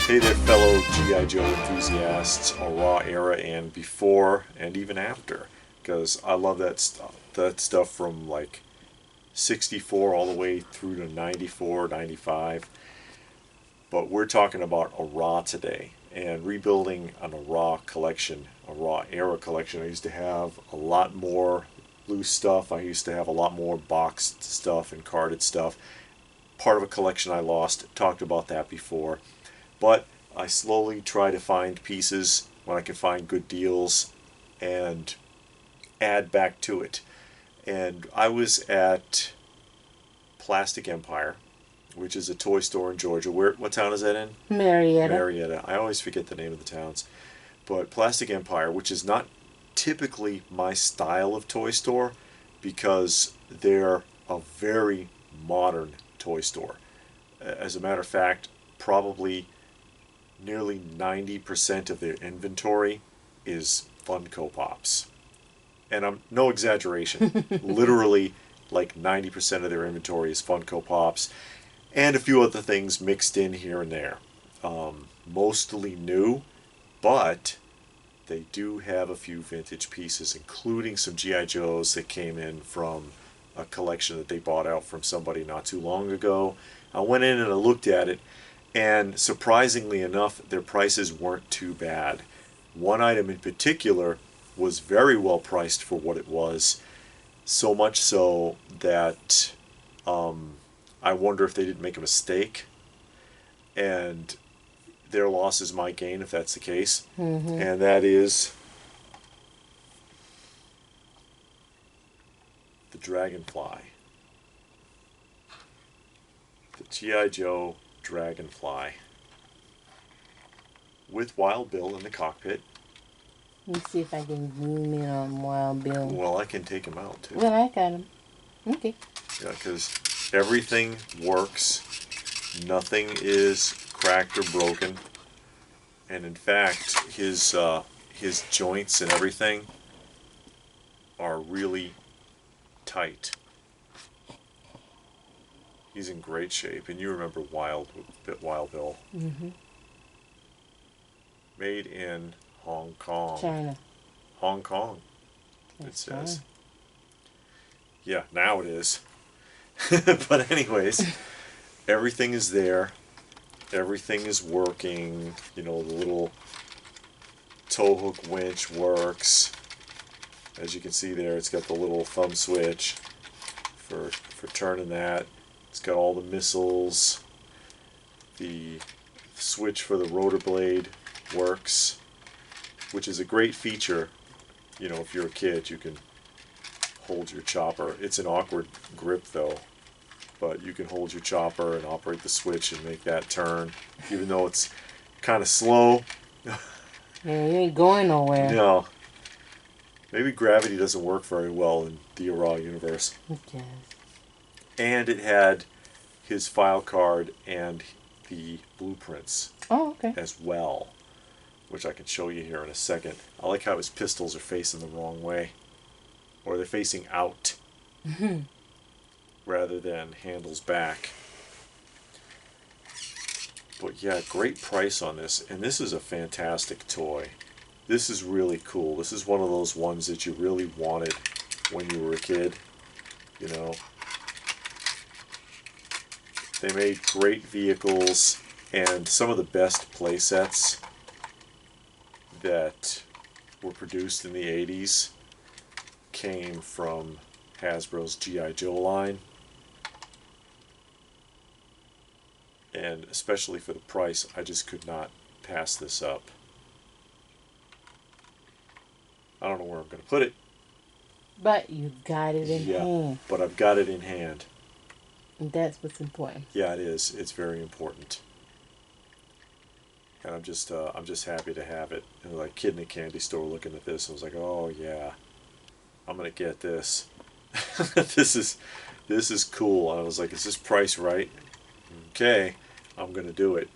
Hey there, fellow G.I. Joe enthusiasts, ARAH era and before and even after, because I love that stuff from like 64 all the way through to 94, 95. But we're talking about ARAH today and rebuilding an ARAH collection, ARAH era collection. I used to have a lot more loose stuff. I used to have a lot more boxed stuff and carded stuff. Part of a collection I lost. Talked about that before. But I slowly try to find pieces when I can find good deals and add back to it. And I was at Plastic Empire, which is a toy store in Georgia. What town is that in? Marietta. Marietta. I always forget the name of the towns. But Plastic Empire, which is not typically my style of toy store because they're a very modern toy store. As a matter of fact, probably nearly 90% of their inventory is Funko Pops. And I'm no exaggeration. Literally like 90% of their inventory is Funko Pops and a few other things mixed in here and there. Mostly new, but they do have a few vintage pieces, including some G.I. Joes that came in from a collection that they bought out from somebody not too long ago. I went in and I looked at it, and surprisingly enough, their prices weren't too bad. One item in particular was very well priced for what it was, so much so that I wonder if they didn't make a mistake, and their loss is my gain if that's the case. And that is the Dragonfly. The G.I. Joe Dragonfly with Wild Bill in the cockpit. Let me see if I can zoom in on Wild Bill. Well, I can take him out too. Well, I got him. Okay. Yeah, because everything works. Nothing is cracked or broken. And in fact, his joints and everything are really tight. He's in great shape, and you remember Wild Bill. Made in Hong Kong. China. Hong Kong, it says. Yeah, now it is. But anyways, everything is there. Everything is working. You know, the little tow hook winch works. As you can see there, it's got the little thumb switch for turning that. It's got all the missiles. The switch for the rotor blade works, which is a great feature. You know, if you're a kid, you can hold your chopper. It's an awkward grip though, but you can hold your chopper and operate the switch and make that turn, even though it's kind of slow. Yeah, you ain't going nowhere. No. Maybe gravity doesn't work very well in the ARAH universe. Okay. And it had his file card and the blueprints as well, which I can show you here in a second. I like how his pistols are facing the wrong way, or they're facing out rather than handles back. But yeah, great price on this, and this is a fantastic toy. This is really cool. This is one of those ones that you really wanted when you were a kid, you know. They made great vehicles, and some of the best play sets that were produced in the 80s came from Hasbro's G.I. Joe line. And especially for the price, I just could not pass this up. I don't know where I'm going to put it. But you got it in hand. But I've got it in hand. And that's what's important. Yeah, it is. It's very important. And I'm just happy to have it. And like kid in a candy store looking at this, I was like, oh yeah, I'm gonna get this. This is cool. And I was like, is this price right? Okay, I'm gonna do it.